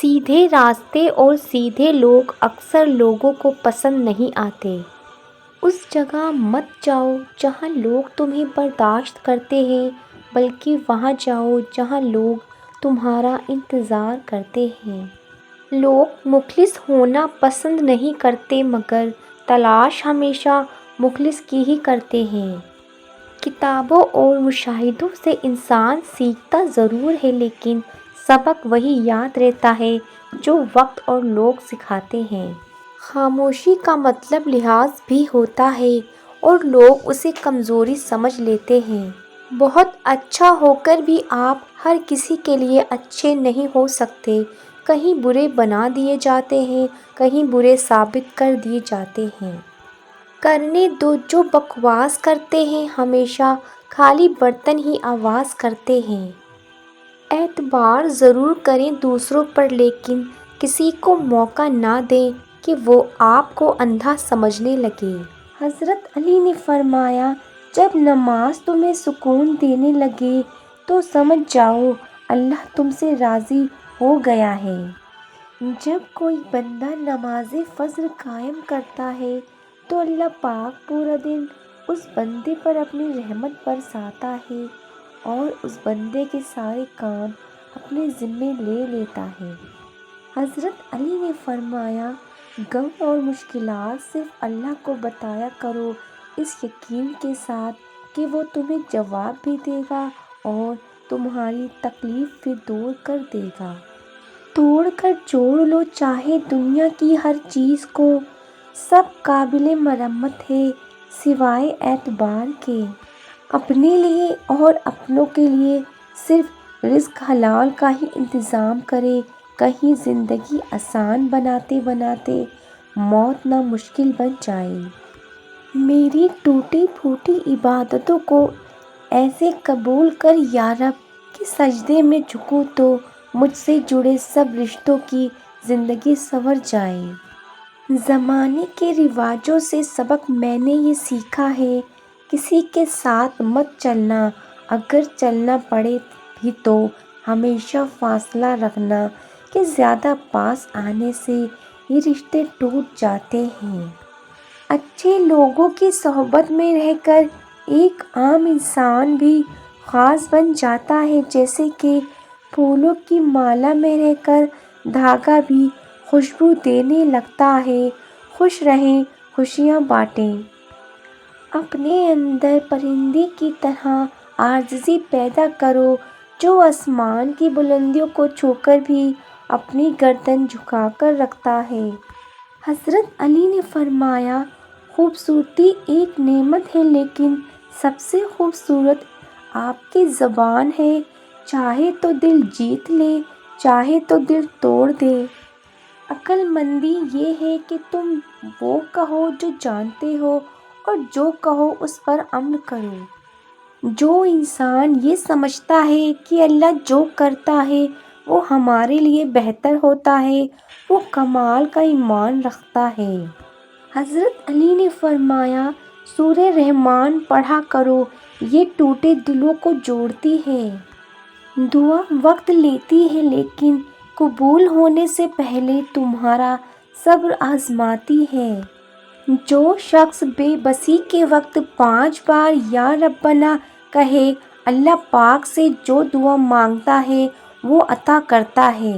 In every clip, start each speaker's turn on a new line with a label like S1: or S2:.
S1: سیدھے راستے اور سیدھے لوگ اکثر لوگوں کو پسند نہیں آتے۔ اس جگہ مت جاؤ جہاں لوگ تمہیں برداشت کرتے ہیں، بلکہ وہاں جاؤ جہاں لوگ تمہارا انتظار کرتے ہیں۔ لوگ مخلص ہونا پسند نہیں کرتے مگر تلاش ہمیشہ مخلص کی ہی کرتے ہیں۔ کتابوں اور مشاہدوں سے انسان سیکھتا ضرور ہے لیکن سبق وہی یاد رہتا ہے جو وقت اور لوگ سکھاتے ہیں۔ خاموشی کا مطلب لحاظ بھی ہوتا ہے اور لوگ اسے کمزوری سمجھ لیتے ہیں۔ بہت اچھا ہو کر بھی آپ ہر کسی کے لیے اچھے نہیں ہو سکتے، کہیں برے بنا دیے جاتے ہیں، کہیں برے ثابت کر دیے جاتے ہیں۔ کرنے دو جو بکواس کرتے ہیں، ہمیشہ خالی برتن ہی آواز کرتے ہیں۔ اعتبار ضرور کریں دوسروں پر لیکن کسی کو موقع نہ دیں کہ وہ آپ کو اندھا سمجھنے لگے۔ حضرت علی نے فرمایا، جب نماز تمہیں سکون دینے لگے تو سمجھ جاؤ اللہ تم سے راضی ہو گیا ہے۔ جب کوئی بندہ نماز فجر قائم کرتا ہے تو اللہ پاک پورا دن اس بندے پر اپنی رحمت برساتا ہے اور اس بندے کے سارے کام اپنے ذمے لے لیتا ہے۔ حضرت علی نے فرمایا، غم اور مشکلات صرف اللہ کو بتایا کرو اس یقین کے ساتھ کہ وہ تمہیں جواب بھی دے گا اور تمہاری تکلیف بھی دور کر دے گا۔ توڑ کر جوڑ لو چاہے دنیا کی ہر چیز کو، سب قابل مرمت ہے سوائے اعتبار کے۔ اپنے لیے اور اپنوں کے لیے صرف رزق حلال کا ہی انتظام کرے، کہیں زندگی آسان بناتے بناتے موت نہ مشکل بن جائے۔ میری ٹوٹی پھوٹی عبادتوں کو ایسے قبول کر یا رب کہ سجدے میں جھکوں تو مجھ سے جڑے سب رشتوں کی زندگی سنور جائے۔ زمانے کے رواجوں سے سبق میں نے یہ سیکھا ہے، کسی کے ساتھ مت چلنا، اگر چلنا پڑے بھی تو ہمیشہ فاصلہ رکھنا کہ زیادہ پاس آنے سے یہ رشتے ٹوٹ جاتے ہیں۔ اچھے لوگوں کی صحبت میں رہ کر ایک عام انسان بھی خاص بن جاتا ہے، جیسے کہ پھولوں کی مالا میں رہ کر دھاگا بھی خوشبو دینے لگتا ہے۔ خوش رہیں، خوشیاں بانٹیں۔ اپنے اندر پرندے کی طرح عاجزی پیدا کرو جو آسمان کی بلندیوں کو چھو کر بھی اپنی گردن جھکا کر رکھتا ہے۔ حضرت علی نے فرمایا، خوبصورتی ایک نعمت ہے لیکن سب سے خوبصورت آپ کی زبان ہے، چاہے تو دل جیت لے، چاہے تو دل توڑ دے۔ عقل مندی یہ ہے کہ تم وہ کہو جو جانتے ہو اور جو کہو اس پر عمل کرو۔ جو انسان یہ سمجھتا ہے کہ اللہ جو کرتا ہے وہ ہمارے لیے بہتر ہوتا ہے، وہ کمال کا ایمان رکھتا ہے۔ حضرت علی نے فرمایا، سورہ رحمان پڑھا کرو، یہ ٹوٹے دلوں کو جوڑتی ہے۔ دعا وقت لیتی ہے لیکن قبول ہونے سے پہلے تمہارا صبر آزماتی ہے۔ جو شخص بے بسی کے وقت 5 بار یا ربنا کہے، اللہ پاک سے جو دعا مانگتا ہے وہ عطا کرتا ہے۔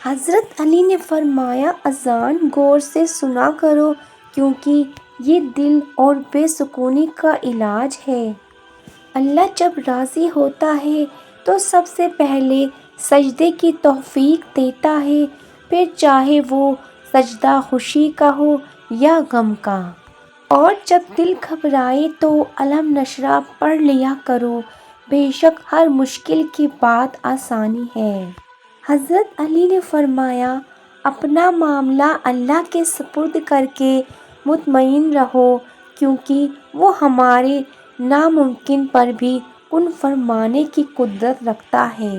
S1: حضرت علی نے فرمایا، اذان غور سے سنا کرو کیونکہ یہ دل اور بے سکونی کا علاج ہے۔ اللہ جب راضی ہوتا ہے تو سب سے پہلے سجدے کی توفیق دیتا ہے، پھر چاہے وہ سجدہ خوشی کا ہو یا غم کا۔ اور جب دل گھبرائے تو الم نشرح پڑھ لیا کرو، بے شک ہر مشکل کے بعد آسانی ہے۔ حضرت علی نے فرمایا، اپنا معاملہ اللہ کے سپرد کر کے مطمئن رہو کیونکہ وہ ہمارے ناممکن پر بھی کن فرمانے کی قدرت رکھتا ہے۔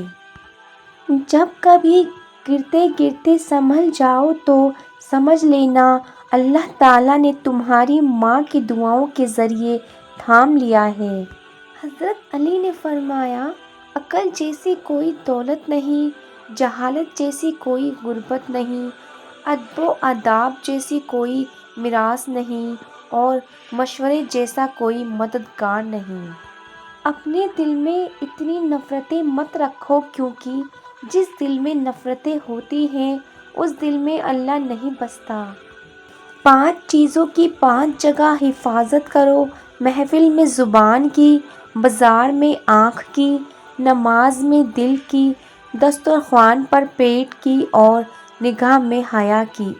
S1: جب کبھی گرتے گرتے سنبھل جاؤ تو سمجھ لینا اللہ تعالیٰ نے تمہاری ماں کی دعاؤں کے ذریعے تھام لیا ہے۔ حضرت علی نے فرمایا، عقل جیسی کوئی دولت نہیں جہالت جیسی کوئی غربت نہیں، ادب و آداب جیسی کوئی میراث نہیں، اور مشورے جیسا کوئی مددگار نہیں۔ اپنے دل میں اتنی نفرتیں مت رکھو، کیونکہ جس دل میں نفرتیں ہوتی ہیں اس دل میں اللہ نہیں بستا۔ 5 چیزوں کی 5 جگہ حفاظت کرو، محفل میں زبان کی، بازار میں آنکھ کی، نماز میں دل کی، دسترخوان پر پیٹ کی، اور نگاہ میں حیا کی۔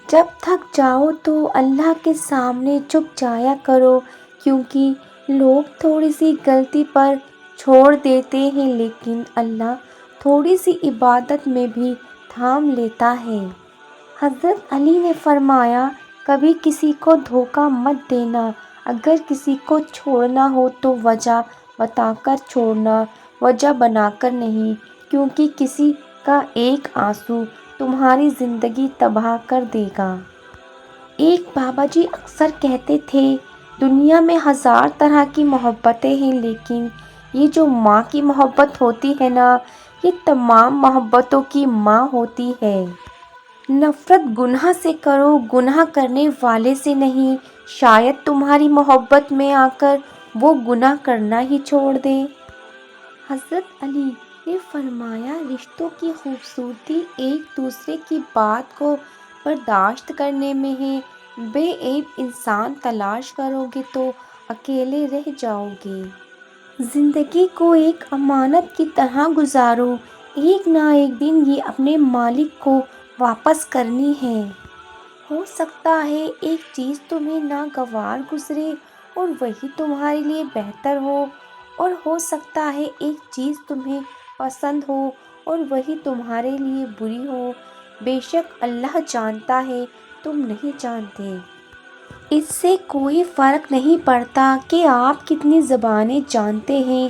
S1: جب تھک جاؤ تو اللہ کے سامنے جھک جایا کرو، کیونکہ لوگ تھوڑی سی غلطی پر چھوڑ دیتے ہیں لیکن اللہ تھوڑی سی عبادت میں بھی تھام لیتا ہے۔ حضرت علی نے فرمایا، کبھی کسی کو دھوکہ مت دینا، اگر کسی کو چھوڑنا ہو تو وجہ بتا کر چھوڑنا، وجہ بنا کر نہیں، کیونکہ کسی کا ایک آنسو تمہاری زندگی تباہ کر دے گا۔ ایک بابا جی اکثر کہتے تھے، دنیا میں 1000 طرح کی محبتیں ہیں لیکن یہ جو ماں کی محبت ہوتی ہے نا، یہ تمام محبتوں کی ماں ہوتی ہے۔ نفرت گناہ سے کرو، گناہ کرنے والے سے نہیں، شاید تمہاری محبت میں آ کر وہ گناہ کرنا ہی چھوڑ دے۔ حضرت علی نے فرمایا، رشتوں کی خوبصورتی ایک دوسرے کی بات کو برداشت کرنے میں ہے۔ بے عیب انسان تلاش کرو گے تو اکیلے رہ جاؤ گے۔ زندگی کو ایک امانت کی طرح گزارو، ایک نہ ایک دن یہ اپنے مالک کو واپس کرنی ہے۔ ہو سکتا ہے ایک چیز تمہیں ناگوار گزرے اور وہی تمہارے لیے بہتر ہو، اور ہو سکتا ہے ایک چیز تمہیں پسند ہو اور وہی تمہارے لیے بری ہو۔ بے شک اللہ جانتا ہے، تم نہیں جانتے۔ اس سے کوئی فرق نہیں پڑتا کہ آپ کتنی زبانیں جانتے ہیں،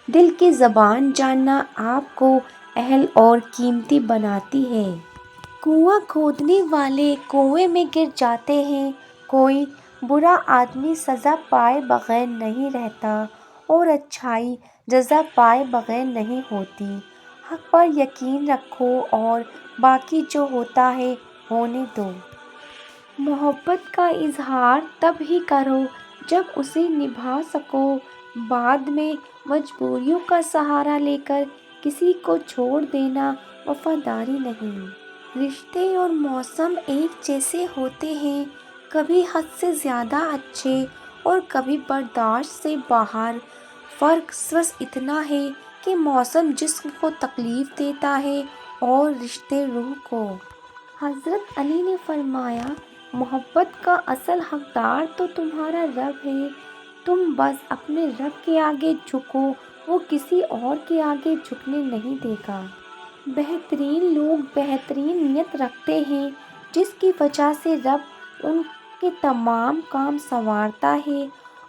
S1: دل کی زبان جاننا آپ کو اہل اور قیمتی بناتی ہے۔ کنواں کھودنے والے کنویں میں گر جاتے ہیں، کوئی برا آدمی سزا پائے بغیر نہیں رہتا، اور اچھائی جزا پائے بغیر نہیں ہوتی۔ حق پر یقین رکھو اور باقی جو ہوتا ہے ہونے دو۔ محبت کا اظہار تب ہی کرو جب اسے نبھا سکو، بعد میں مجبوریوں کا سہارا لے کر کسی کو چھوڑ دینا وفاداری نہیں۔ رشتے اور موسم ایک جیسے ہوتے ہیں، کبھی حد سے زیادہ اچھے اور کبھی برداشت سے باہر۔ فرق بس اتنا ہے کہ موسم جسم کو تکلیف دیتا ہے اور رشتے روح کو۔ حضرت علی نے فرمایا، محبت کا اصل حقدار تو تمہارا رب ہے، تم بس اپنے رب کے آگے جھکو، وہ کسی اور کے آگے جھکنے نہیں دے گا۔ بہترین لوگ بہترین نیت رکھتے ہیں، جس کی وجہ سے رب ان کے تمام کام سنوارتا ہے،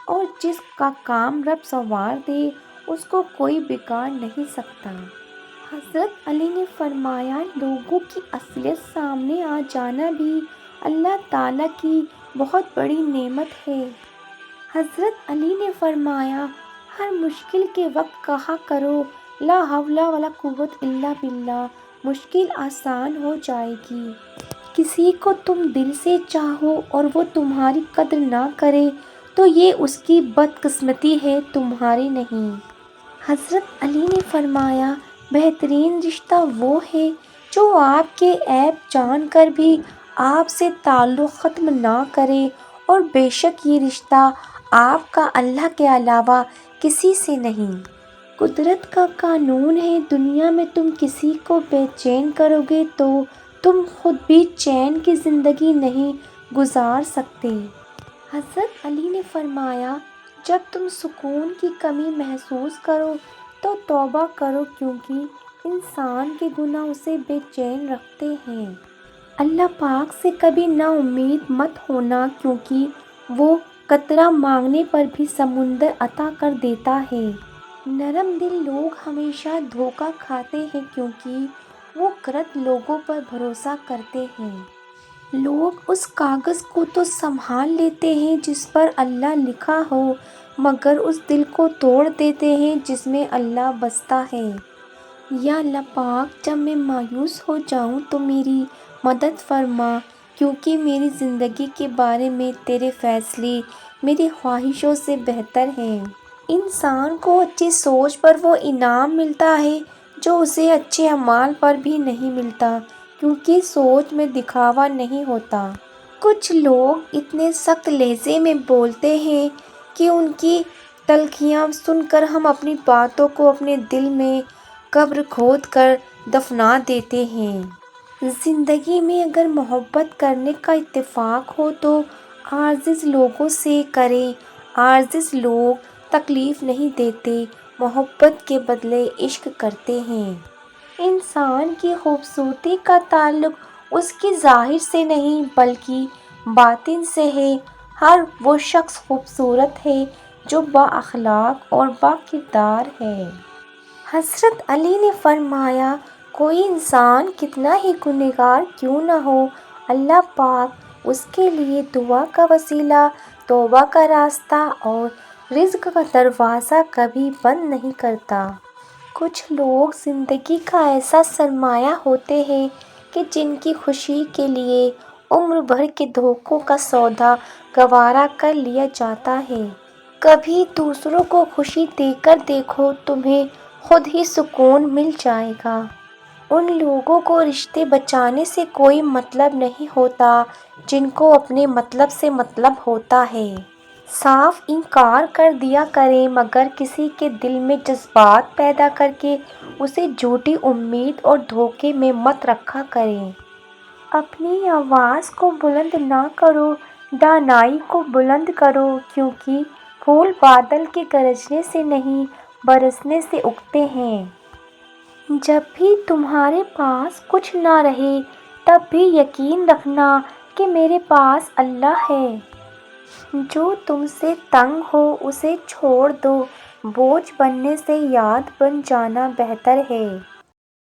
S1: اور جس کا کام رب سنوار دے اس کو کوئی بگاڑ نہیں سکتا۔ حضرت علی نے فرمایا، لوگوں کی اصلیت سامنے آ جانا بھی اللہ تعالیٰ کی بہت بڑی نعمت ہے۔ حضرت علی نے فرمایا، ہر مشکل کے وقت کہا کرو، لا حول ولا قوت الا باللہ، مشکل آسان ہو جائے گی۔ کسی کو تم دل سے چاہو اور وہ تمہاری قدر نہ کرے تو یہ اس کی بدقسمتی ہے، تمہاری نہیں۔ حضرت علی نے فرمایا، بہترین رشتہ وہ ہے جو آپ کے عیب جان کر بھی آپ سے تعلق ختم نہ کرے، اور بے شک یہ رشتہ آپ کا اللہ کے علاوہ کسی سے نہیں۔ قدرت کا قانون ہے، دنیا میں تم کسی کو بے چین کرو گے تو تم خود بھی چین کی زندگی نہیں گزار سکتے۔ حضرت علی نے فرمایا، جب تم سکون کی کمی محسوس کرو تو توبہ کرو، کیونکہ انسان کے گناہ اسے بے چین رکھتے ہیں۔ اللہ پاک سے کبھی نا امید مت ہونا، کیونکہ وہ قطرہ مانگنے پر بھی سمندر عطا کر دیتا ہے۔ نرم دل لوگ ہمیشہ دھوکہ کھاتے ہیں، کیونکہ وہ غلط لوگوں پر بھروسہ کرتے ہیں۔ لوگ اس کاغذ کو تو سنبھال لیتے ہیں جس پر اللہ لکھا ہو، مگر اس دل کو توڑ دیتے ہیں جس میں اللہ بستا ہے۔ یا اللہ پاک، جب میں مایوس ہو جاؤں تو میری مدد فرما، کیونکہ میری زندگی کے بارے میں تیرے فیصلے میری خواہشوں سے بہتر ہیں۔ انسان کو اچھی سوچ پر وہ انعام ملتا ہے جو اسے اچھے اعمال پر بھی نہیں ملتا، کیونکہ سوچ میں دکھاوا نہیں ہوتا۔ کچھ لوگ اتنے سخت لہجے میں بولتے ہیں کہ ان کی تلخیاں سن کر ہم اپنی باتوں کو اپنے دل میں قبر کھود کر دفنا دیتے ہیں۔ زندگی میں اگر محبت کرنے کا اتفاق ہو تو عاجز لوگوں سے کریں۔ عاجز لوگ تکلیف نہیں دیتے، محبت کے بدلے عشق کرتے ہیں۔ انسان کی خوبصورتی کا تعلق اس کی ظاہر سے نہیں بلکہ باطن سے ہے۔ ہر وہ شخص خوبصورت ہے جو با اخلاق اور با کردار ہے۔ حضرت علی نے فرمایا، کوئی انسان کتنا ہی گنہگار کیوں نہ ہو، اللہ پاک اس کے لیے دعا کا وسیلہ، توبہ کا راستہ اور رزق کا دروازہ کبھی بند نہیں کرتا۔ کچھ لوگ زندگی کا ایسا سرمایہ ہوتے ہیں کہ جن کی خوشی کے لیے عمر بھر کے دھوکوں کا سودا گوارا کر لیا جاتا ہے۔ کبھی دوسروں کو خوشی دے کر دیکھو، تمہیں خود ہی سکون مل جائے گا۔ ان لوگوں کو رشتے بچانے سے کوئی مطلب نہیں ہوتا جن کو اپنے مطلب سے مطلب ہوتا ہے۔ صاف انکار کر دیا کریں، مگر کسی کے دل میں جذبات پیدا کر کے اسے جھوٹی امید اور دھوکے میں مت رکھا کریں۔ اپنی آواز کو بلند نہ کرو، دانائی کو بلند کرو، کیونکہ پھول بادل کے گرجنے سے نہیں برسنے سے اگتے ہیں۔ جب بھی تمہارے پاس کچھ نہ رہے تب بھی یقین رکھنا کہ میرے پاس اللہ ہے۔ جو تم سے تنگ ہو اسے چھوڑ دو، بوجھ بننے سے یاد بن جانا بہتر ہے۔